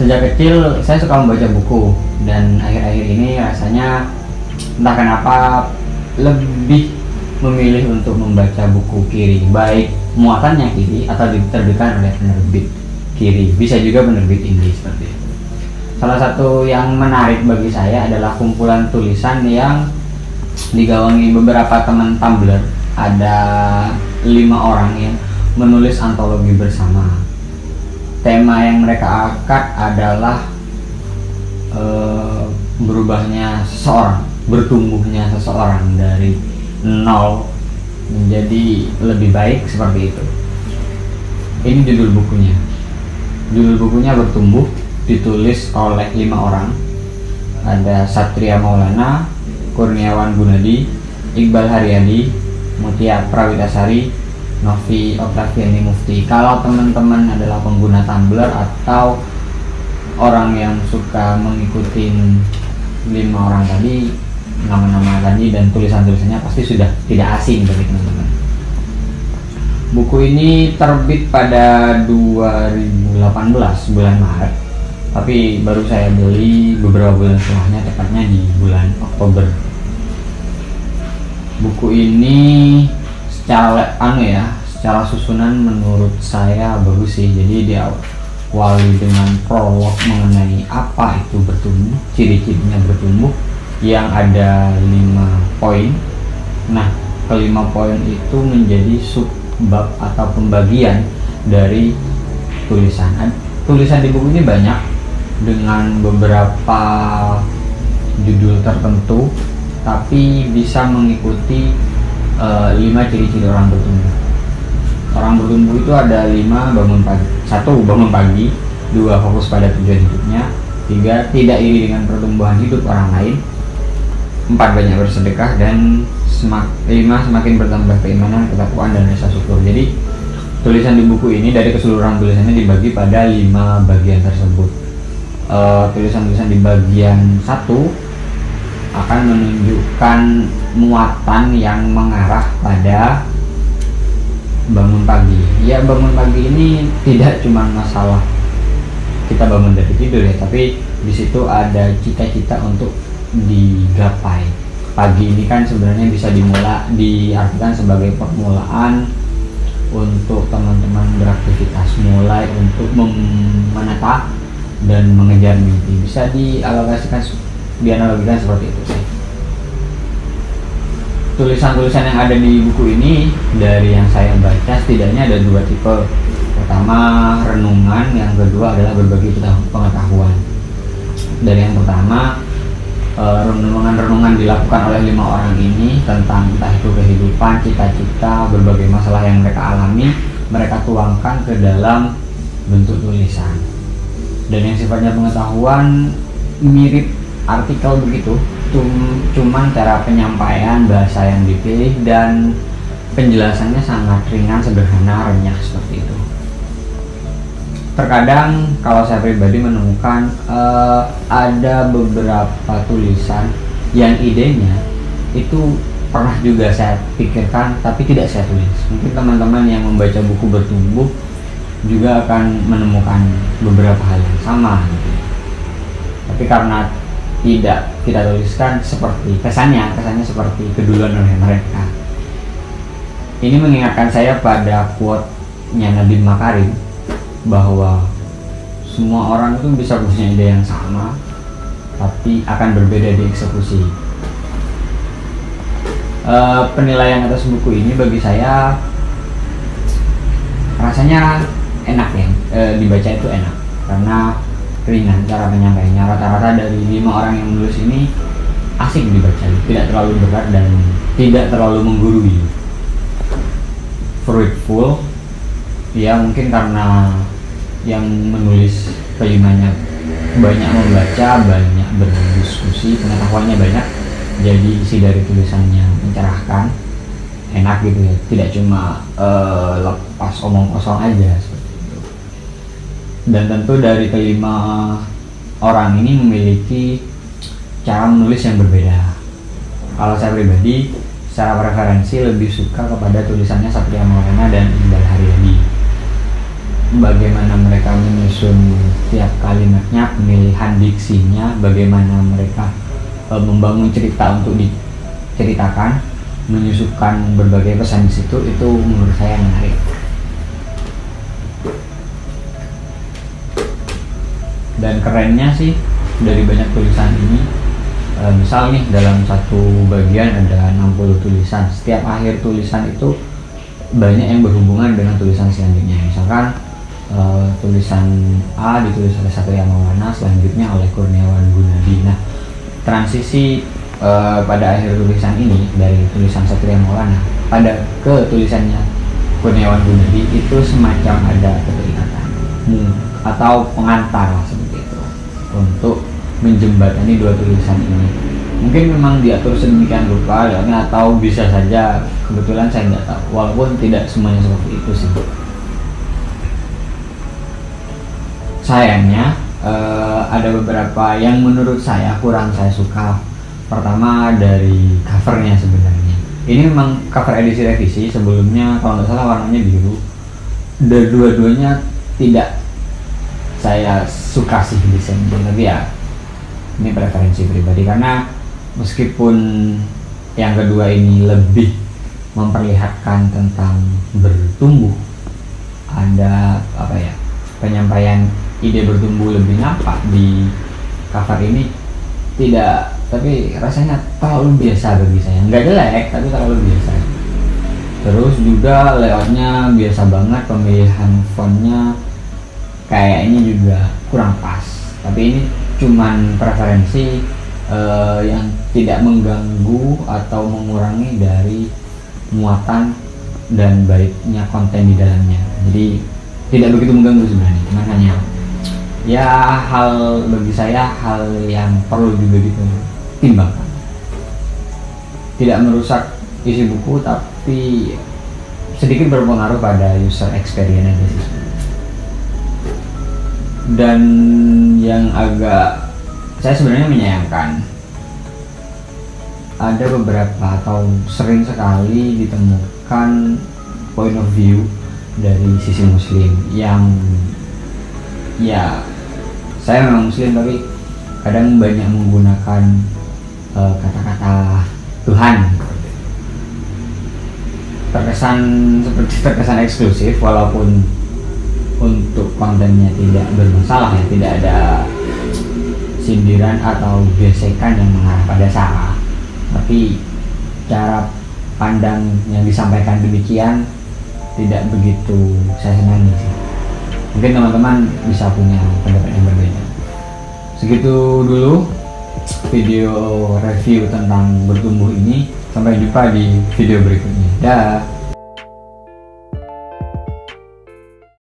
Sejak kecil saya suka membaca buku, dan akhir-akhir ini rasanya entah kenapa lebih memilih untuk membaca buku kiri, baik muatannya kiri atau diterbitkan oleh penerbit kiri, bisa juga penerbit indie seperti itu. Salah satu yang menarik bagi saya adalah kumpulan tulisan yang digawangi beberapa teman Tumblr. Ada 5 orang yang menulis antologi bersama. Tema yang mereka angkat adalah berubahnya seseorang, bertumbuhnya seseorang dari nol menjadi lebih baik, seperti itu. Ini judul bukunya. Judul bukunya Bertumbuh, ditulis oleh 5 orang. Ada Satria Maulana, Kurniawan Gunadi, Iqbal Haryadi, Mutia Prawitasari, Novi Oktaviani Mufti. Kalau teman-teman adalah pengguna Tumblr atau orang yang suka mengikuti 5 orang tadi, nama-nama tadi dan tulisan-tulisannya pasti sudah tidak asing bagi teman-teman. Buku ini terbit pada 2018 bulan Maret, tapi baru saya beli beberapa bulan setelahnya, tepatnya di bulan Oktober. Buku ini secara susunan menurut saya bagus sih. Jadi diawali dengan prolog mengenai apa itu bertumbuh, ciri-cirinya bertumbuh, yang ada 5 poin. Nah, kelima poin itu menjadi subbab atau pembagian dari tulisan. Tulisan di buku ini banyak dengan beberapa judul tertentu, tapi bisa mengikuti 5 ciri-ciri orang bertumbuh. Orang bertumbuh itu ada 5: bangun pagi. 1. Bangun pagi. 2. Fokus pada tujuan hidupnya. 3. Tidak iri dengan pertumbuhan hidup orang lain. 4. Banyak bersedekah. Dan 5. Semakin bertambah keimanan, ketakwaan, dan rasa syukur. Jadi tulisan di buku ini dari keseluruhan tulisannya dibagi pada 5 bagian tersebut. Tulisan-tulisan di bagian 1 akan menunjukkan muatan yang mengarah pada bangun pagi. Ya, bangun pagi ini tidak cuma masalah kita bangun dari tidur ya, tapi di situ ada cita-cita untuk digapai. Pagi ini kan sebenarnya bisa diartikan sebagai permulaan untuk teman-teman beraktivitas, mulai untuk menata dan mengejar mimpi. Bisa dianalogikan seperti itu sih. Tulisan-tulisan yang ada di buku ini, dari yang saya baca setidaknya ada 2 tipe. Pertama renungan, yang kedua adalah berbagi pengetahuan. Dari yang pertama, renungan-renungan dilakukan oleh 5 orang ini tentang entah itu kehidupan, cita-cita, berbagai masalah yang mereka alami, mereka tuangkan ke dalam bentuk tulisan. Dan yang sifatnya pengetahuan mirip artikel begitu, cuman cara penyampaian bahasa yang dipilih dan penjelasannya sangat ringan, sederhana, renyah, seperti itu. Terkadang kalau saya pribadi menemukan ada beberapa tulisan yang idenya itu pernah juga saya pikirkan tapi tidak saya tulis. Mungkin teman-teman yang membaca buku Bertumbuh juga akan menemukan beberapa hal yang sama gitu. Tapi karena tidak kita tuliskan, seperti kesannya seperti keduluan oleh mereka. Ini mengingatkan saya pada quote-nya Nadiem Makarim bahwa semua orang itu bisa punya ide yang sama, tapi akan berbeda di eksekusi. Penilaian atas buku ini bagi saya rasanya enak ya, dibaca itu enak karena ringan cara penyampaiannya. Rata-rata dari 5 orang yang menulis ini asik dibaca, tidak terlalu berat dan tidak terlalu menggurui. Fruitful ya, mungkin karena yang menulis kelimanya banyak membaca, banyak berdiskusi, pengetahuannya banyak, jadi isi dari tulisannya mencerahkan, enak gitu ya, tidak cuma lepas omong kosong aja. Dan tentu dari kelima orang ini memiliki cara menulis yang berbeda. Kalau saya pribadi secara preferensi lebih suka kepada tulisannya Satria Maulana dan Iqbal Haryadi. Bagaimana mereka mereka menyusun tiap kalimatnya, pemilihan diksinya, bagaimana mereka membangun cerita untuk diceritakan, menyusupan berbagai pesan di situ, itu menurut saya menarik. Dan kerennya sih dari banyak tulisan ini, misal nih dalam satu bagian ada 60 tulisan, setiap akhir tulisan itu banyak yang berhubungan dengan tulisan selanjutnya. Misalkan tulisan A ditulis oleh Satria Maulana, selanjutnya oleh Kurniawan Gunadi. Nah, transisi pada akhir tulisan ini dari tulisan Satria Maulana pada ke tulisannya Kurniawan Gunadi itu semacam ada keterikatan atau pengantar seperti itu untuk menjembatani dua tulisan ini. Mungkin memang diatur sedemikian rupa atau bisa saja kebetulan saya nggak tahu, walaupun tidak semuanya seperti itu sih. Sayangnya ada beberapa yang menurut saya kurang saya suka. Pertama dari covernya sebenarnya. Ini memang cover edisi revisi, sebelumnya kalau nggak salah warnanya biru. Dua-duanya tidak saya suka sih desainnya, tapi ya ini preferensi pribadi, karena meskipun yang kedua ini lebih memperlihatkan tentang bertumbuh, ada apa ya, penyampaian ide bertumbuh lebih nampak di cover ini, tidak, tapi rasanya terlalu biasa bagi saya. Nggak jelek, tapi terlalu biasa. Terus juga layoutnya biasa banget, pemilihan fontnya kayaknya juga kurang pas, tapi ini cuman preferensi yang tidak mengganggu atau mengurangi dari muatan dan baiknya konten di dalamnya. Jadi tidak begitu mengganggu sebenarnya, cuman hanya ya hal bagi saya hal yang perlu juga ditimbangkan. Tidak merusak isi buku, tapi sedikit berpengaruh pada user experience aja sih. Dan yang agak saya sebenarnya menyayangkan, ada beberapa atau sering sekali ditemukan point of view dari sisi muslim yang ya, saya memang muslim tapi kadang banyak menggunakan kata-kata Tuhan, terkesan eksklusif, walaupun untuk kontennya tidak bermasalah ya, tidak ada sindiran atau gesekan yang mengarah pada salah, tapi cara pandang yang disampaikan demikian tidak begitu saya senangi sih. Mungkin teman-teman bisa punya pendapat yang berbeda. Segitu dulu video review tentang bertumbuh ini. Sampai jumpa di video berikutnya. Dah.